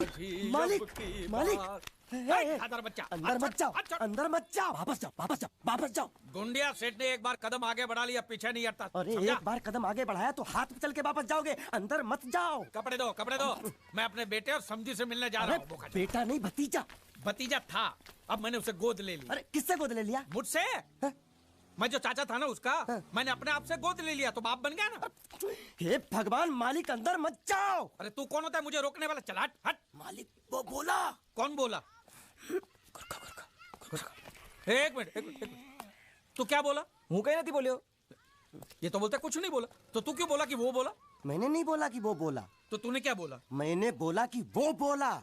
मालिक मालिक अंदर बच्चा अंदर मत जाओ, अंदर मत जाओ, वापस जाओ, वापस जाओ, वापस जाओ। गुंडिया सेठ ने एक बार कदम आगे बढ़ा लिया, पीछे नहीं हटता। अरे समझा? एक बार कदम आगे बढ़ाया तो हाथ पे चल के वापस जाओगे, अंदर मत जाओ। कपड़े दो, कपड़े दो। मैं अपने बेटे और समझी से मिलने जा अरे रहा हूँ। बेटा नहीं भतीजा। भतीजा था, अब मैंने उसे गोद ले लिया। अरे किससे गोद ले लिया? मुझसे। हाँ? मैं जो चाचा था ना उसका, हाँ? मैंने अपने आप से गोद ले लिया तो बाप बन गया ना। हे भगवान मालिक अंदर मत जाओ। अरे तू कौन होता है मुझे रोकने वाला? चल हट हट। मालिक वो बोला। कौन बोला? गुरखा गुरखा गुरखा। एक मिनट, एक मिनट, एक मिनट। तू क्या बोला? हूँ कहीं नहीं बोलियो। ये तो बोलता कुछ नहीं बोला, तो तू क्यों बोला कि वो बोला? मैंने नहीं बोला कि वो बोला, तो तूने क्या बोला? मैंने बोला कि वो बोला।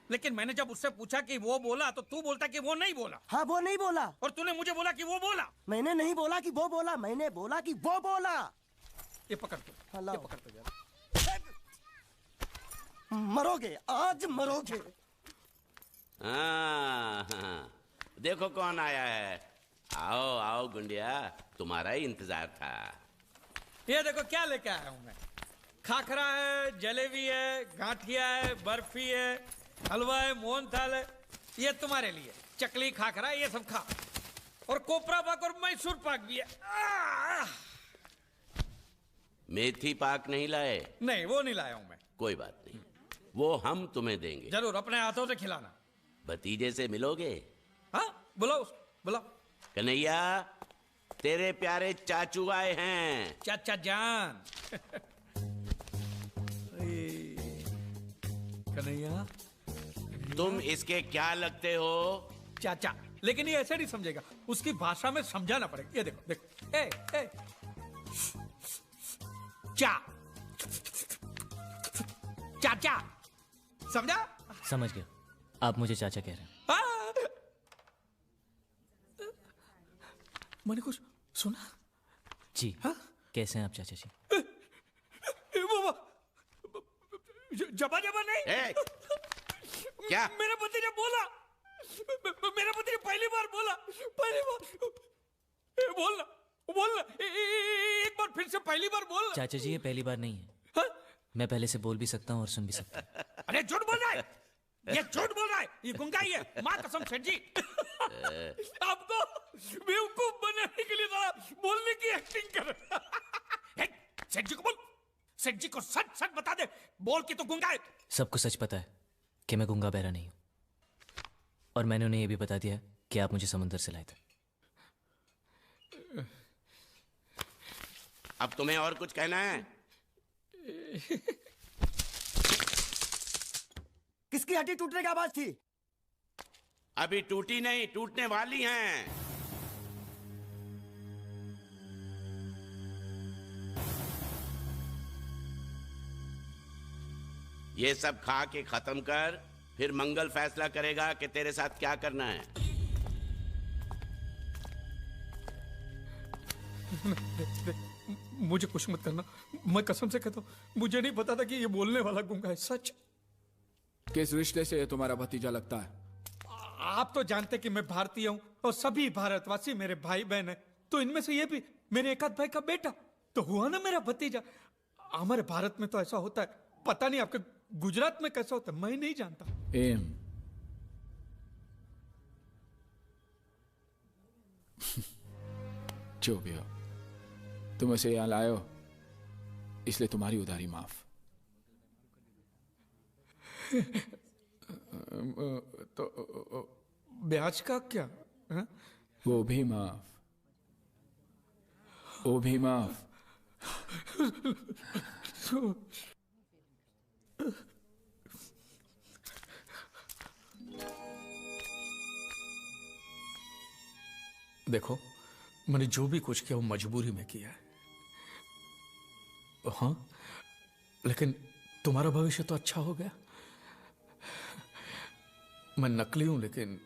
लेकिन मैंने जब उससे पूछा कि वो बोला तो तू बोलता कि वो नहीं बोला। हाँ वो नहीं बोला। और तूने मुझे बोला कि वो बोला। मैंने नहीं बोला कि वो बोला, मैंने बोला कि वो बोला। ये पकड़ तू, हेलो। ये पकड़ तू जरा। मरोगे आज मरोगे। हाँ, देखो कौन आया है। आओ आओ गुंडिया, तुम्हारा ही इंतजार था। ये देखो क्या लेके आया हूं मैं। खाखरा है, जलेबी है, गांठिया है, बर्फी है, हलवा है, मोहनथाल है। ये तुम्हारे लिए चकली खाखरा, ये सब खा। और कोपरा पाक और मैसूर पाक भी है। मेथी पाक नहीं लाए? नहीं वो नहीं लाया हूं मैं। कोई बात नहीं, वो हम तुम्हें देंगे। जरूर अपने हाथों से खिलाना। भतीजे से मिलोगे? हाँ बुलाओ बुलाओ। कन्हैया, तेरे प्यारे चाचू आए हैं। चाचा जान। कन्हैया, तुम इसके क्या लगते हो? चाचा। लेकिन ये ऐसे नहीं समझेगा, उसकी भाषा में समझाना पड़ेगा। ये देखो देखो, ए चा चाचा, समझा? समझ गया, आप मुझे चाचा कह रहे हैं। मैंने कुछ सुना? जी। हाँ? कैसे हैं आप चाचा जी? जबा जबा नहीं। क्या? मेरा पति ने बोला, मेरा पति ने पहली बार बोला, पहली बार बोलना बोलना, एक बार फिर से पहली बार बोलना। चाचा जी ये पहली बार नहीं है। हाँ? मैं पहले से बोल भी सकता हूँ और सुन भी सकता हूँ। अरे झूठ बोल रहा है, ये झूठ बोल रहा है, ये गुंगा ही है। माँ कसम सेठ जी। आपको बेवकूफ बनाने के लिए जरा बोलने की एक्टिंग कर। सेठ जी को बोल, सेठ जी को सच सच बता दे, बोल कि तू गुंगा है। सबको सच पता है कि मैं गूंगा बहरा नहीं हूँ, और मैंने उन्हें यह भी बता दिया कि आप मुझे समुंदर से लाए थे। अब तुम्हें और कुछ कहना है? किसकी हड्डी टूटने की आवाज थी? अभी टूटी नहीं, टूटने वाली हैं। ये सब खा के खत्म कर, फिर मंगल फैसला करेगा कि तेरे साथ क्या करना है। मुझे कुछ मत करना, मैं कसम से कहता हूं, मुझे नहीं पता था कि ये बोलने वाला गुंगा है। सच। किस रिश्ते से तुम्हारा भतीजा लगता है? आप तो जानते कि मैं भारतीय हूं और सभी भारतवासी मेरे भाई बहन हैं, तो इनमें से ये भी मेरे एक आध भाई का बेटा तो हुआ ना मेरा भतीजा। हमारे भारत में तो ऐसा होता है, पता नहीं आपके गुजरात में कैसा होता है, मैं नहीं जानता। एम जो भी हो, तुम उसे यहां लाए हो, इसलिए तुम्हारी उधारी माफ। तो ब्याज का क्या? हा? वो भी माफ, वो भी माफ। देखो, मैंने जो भी कुछ किया वो मजबूरी में किया है। हाँ, लेकिन तुम्हारा भविष्य तो अच्छा हो गया। मैं नकली हूं, लेकिन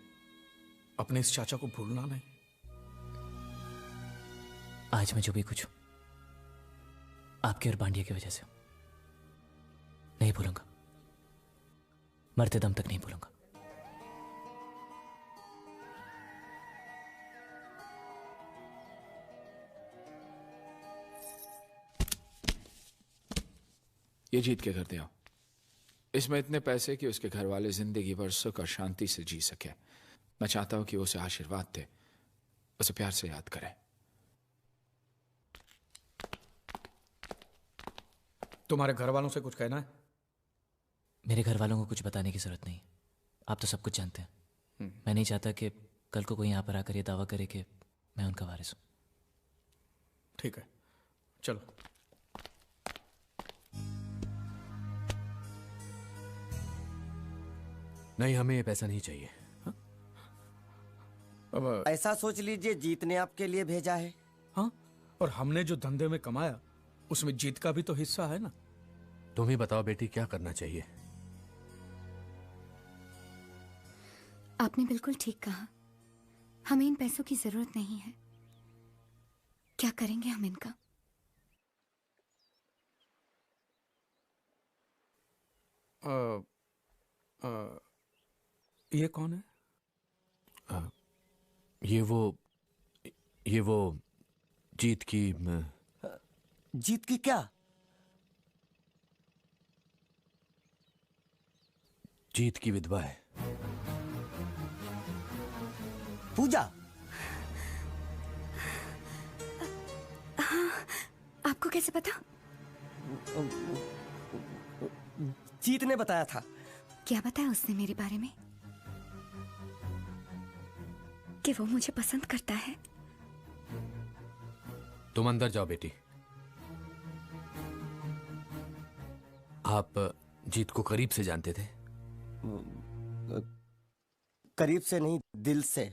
अपने इस चाचा को भूलना नहीं। आज मैं जो भी कुछ हूं आपके और बांडिया की वजह से हूं। नहीं भूलूंगा, मरते दम तक नहीं भूलूंगा। ये जीत के घर दे आओ। इसमें इतने पैसे कि उसके घर वाले जिंदगी भर सुख और शांति से जी सके। मैं चाहता हूं कि वो उसे आशीर्वाद दे, उसे प्यार से याद करे। तुम्हारे घर वालों से कुछ कहना है? मेरे घर वालों को कुछ बताने की जरूरत नहीं, आप तो सब कुछ जानते हैं। मैं नहीं चाहता कि कल को कोई यहाँ पर आकर ये दावा करे कि मैं उनका वारिस हूं। ठीक है, चलो। नहीं, हमें ये पैसा नहीं चाहिए। अब ऐसा सोच लीजिए जीत ने आपके लिए भेजा है। हाँ, और हमने जो धंधे में कमाया उसमें जीत का भी तो हिस्सा है ना। तुम ही बताओ बेटी, क्या करना चाहिए? आपने बिल्कुल ठीक कहा, हमें इन पैसों की जरूरत नहीं है। क्या करेंगे हम इनका? ये कौन है? ये वो जीत की जीत की क्या? जीत की विधवा है। पूजा? आपको कैसे पता? जीत ने बताया था। क्या बताया उसने मेरे बारे में? कि वो मुझे पसंद करता है। तुम अंदर जाओ बेटी। आप जीत को करीब से जानते थे? करीब से नहीं, दिल से।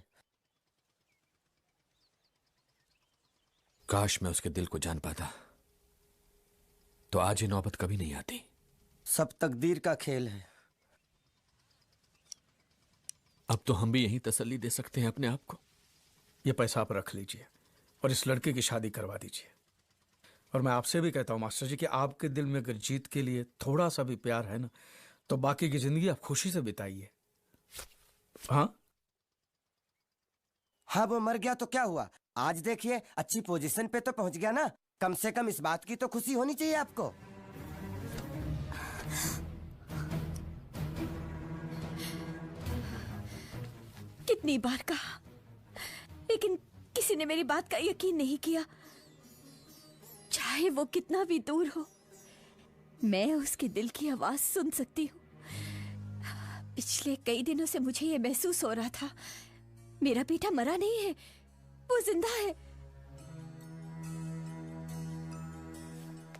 काश मैं उसके दिल को जान पाता, तो आज ये नौबत कभी नहीं आती। सब तकदीर का खेल है। अब तो हम भी यही तसल्ली दे सकते हैं अपने आप को। ये पैसा आप रख लीजिए और इस लड़के की शादी करवा दीजिए। और मैं आपसे भी कहता हूं मास्टर जी कि आपके दिल में अगर जीत के लिए थोड़ा सा भी प्यार है ना, तो बाकी की जिंदगी आप खुशी से बिताइए। हाँ हाँ, वो मर गया तो क्या हुआ? आज देखिए अच्छी पोजीशन पे तो पहुंच गया ना। कम से कम इस बात की तो खुशी होनी चाहिए आपको। कितनी बार कहा, लेकिन किसी ने मेरी बात का यकीन नहीं किया। चाहे वो कितना भी दूर हो, मैं उसके दिल की आवाज सुन सकती हूँ। पिछले कई दिनों से मुझे ये महसूस हो रहा था, मेरा बेटा मरा नहीं है, वो जिंदा है।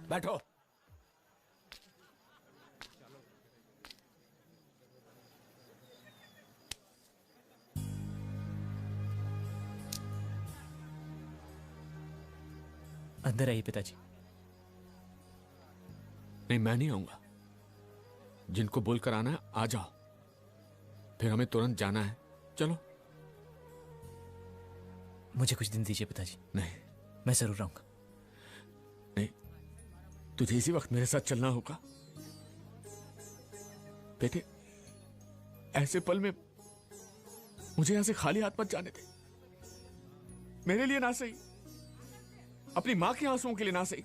बैठो। अंदर आइए पिताजी। नहीं, मैं नहीं आऊंगा। जिनको बोलकर आना है आ जाओ, फिर हमें तुरंत जाना है। चलो। मुझे कुछ दिन दीजिए पिताजी, नहीं मैं जरूर आऊंगा। नहीं, तुझे इसी वक्त मेरे साथ चलना होगा बेटे। ऐसे पल में मुझे यहां से खाली हाथ मत जाने दे। मेरे लिए ना सही, अपनी मां के आंसुओं के लिए ना सही।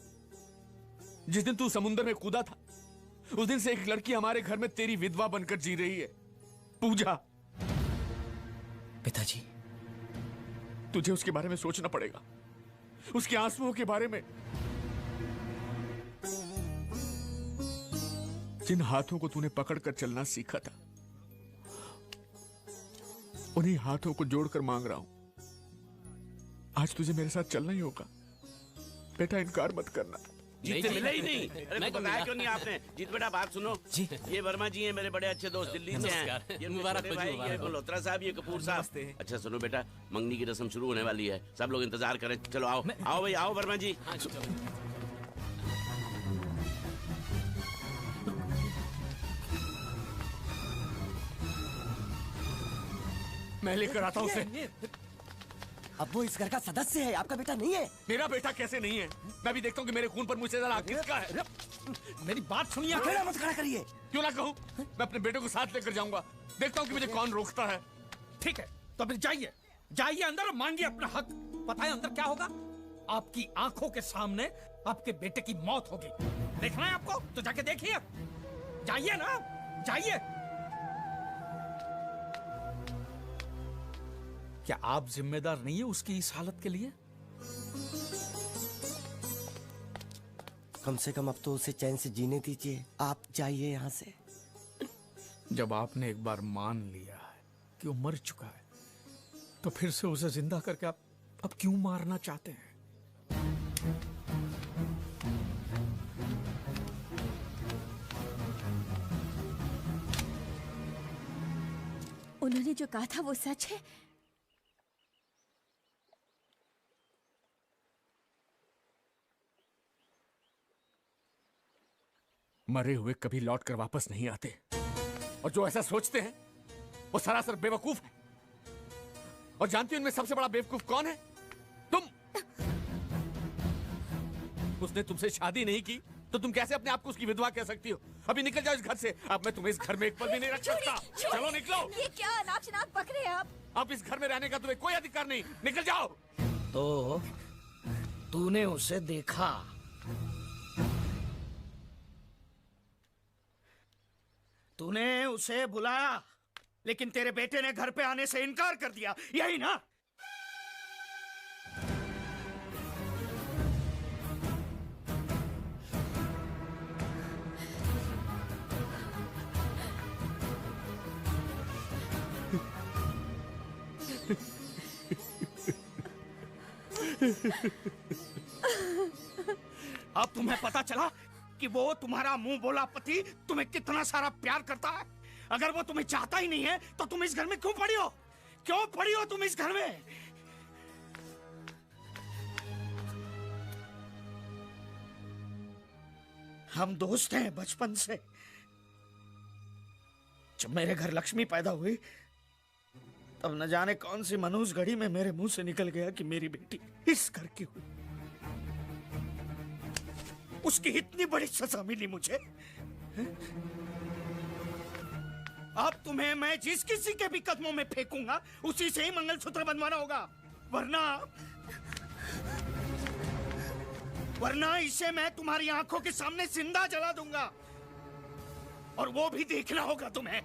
जिस दिन तू समुद्र में कूदा था, उस दिन से एक लड़की हमारे घर में तेरी विधवा बनकर जी रही है, पूजा। पिताजी, तुझे उसके बारे में सोचना पड़ेगा, उसके आंसुओं के बारे में। जिन हाथों को तूने पकड़कर चलना सीखा था, उन्हीं हाथों को जोड़कर मांग रहा हूं। आज तुझे मेरे साथ चलना ही होगा बेटा, इनकार मत करना। जीत से मिला ही नहीं। अरे तो बताया क्यों नहीं आपने? जीत बेटा बात सुनो जी। ये वर्मा जी हैं, मेरे बड़े अच्छे दोस्त, दिल्ली से हैं। ये मुबारक भाई, ये मल्होत्रा साहब, ये कपूर साहब। अच्छा सुनो बेटा, मंगनी की रस्म शुरू होने वाली है, सब लोग इंतजार करें। चलो आओ आओ भाई आओ वर्मा जी। मैं लेकर आता हूं उसे। अब वो इस घर का सदस्य है, आपका बेटा नहीं है। मेरा बेटा कैसे नहीं है? मैं भी देखता हूँ कि मेरे खून पर मुझसे ज्यादा किसका है। मेरी बात सुनिए। अकेला मत खड़ा करिए। क्यों ना कहूँ, मैं अपने बेटे को साथ लेकर जाऊंगा। देखता हूँ कि मुझे कौन रोकता है। ठीक है, तो फिर जाइए, जाइए अंदर और मांगिए अपना हक। पता है अंदर क्या होगा? आपकी आंखों के सामने आपके बेटे की मौत होगी। देखना है आपको तो जाके देखिए, जाइए ना। जाइए। क्या आप जिम्मेदार नहीं है उसकी इस हालत के लिए? कम से कम अब तो उसे चैन से जीने दीजिए। आप जाइए यहाँ से। जब आपने एक बार मान लिया है कि वो मर चुका है, तो फिर से उसे जिंदा करके आप अब क्यों मारना चाहते हैं? उन्होंने जो कहा था वो सच है। मरे हुए कभी लौट कर वापस नहीं आते, और जो ऐसा सोचते हैं वो सरासर बेवकूफ है। और जानती हो इनमें सबसे बड़ा बेवकूफ कौन है? तुम। उसने तुमसे शादी नहीं की तो तुम कैसे अपने आप को उसकी विधवा कह सकती हो? अभी निकल जाओ इस घर से। अब मैं तुम्हें इस घर में एक पल भी नहीं रख सकता। चलो निकलो। ये क्या अनाप शनाप बक रहे हैं आप? अब इस घर में रहने का तुम्हें कोई अधिकार नहीं। निकल जाओ। तो तूने उसे देखा? तूने उसे बुलाया, लेकिन तेरे बेटे ने घर पे आने से इनकार कर दिया, यही ना? अब तुम्हें पता चला कि वो तुम्हारा मुंह बोला पति तुम्हें कितना सारा प्यार करता है। अगर वो तुम्हें चाहता ही नहीं है तो तुम इस घर में क्यों पड़ी हो? क्यों पड़ी हो तुम इस घर में? हम दोस्त हैं बचपन से। जब मेरे घर लक्ष्मी पैदा हुई तब न जाने कौन सी मनहूस घड़ी में मेरे मुंह से निकल गया कि मेरी बेटी इस घर की हुई। उसकी इतनी बड़ी सजा मिली मुझे। अब तुम्हें मैं जिस किसी के भी कदमों में फेंकूंगा उसी से ही मंगलसूत्र बंधवाना होगा, वरना इसे मैं तुम्हारी आंखों के सामने जिंदा जला दूंगा, और वो भी देखना होगा तुम्हें।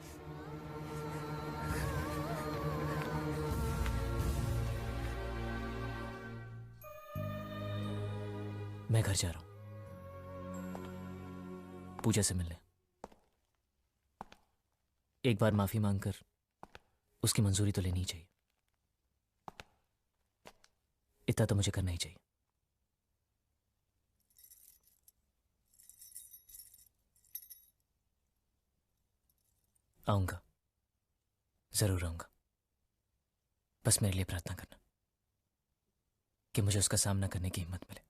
मैं घर जा रहा हूं पूजा से मिलने। एक बार माफी मांगकर उसकी मंजूरी तो लेनी ही चाहिए। इतना तो मुझे करना ही चाहिए। आऊंगा, जरूर आऊंगा। बस मेरे लिए प्रार्थना करना कि मुझे उसका सामना करने की हिम्मत मिले।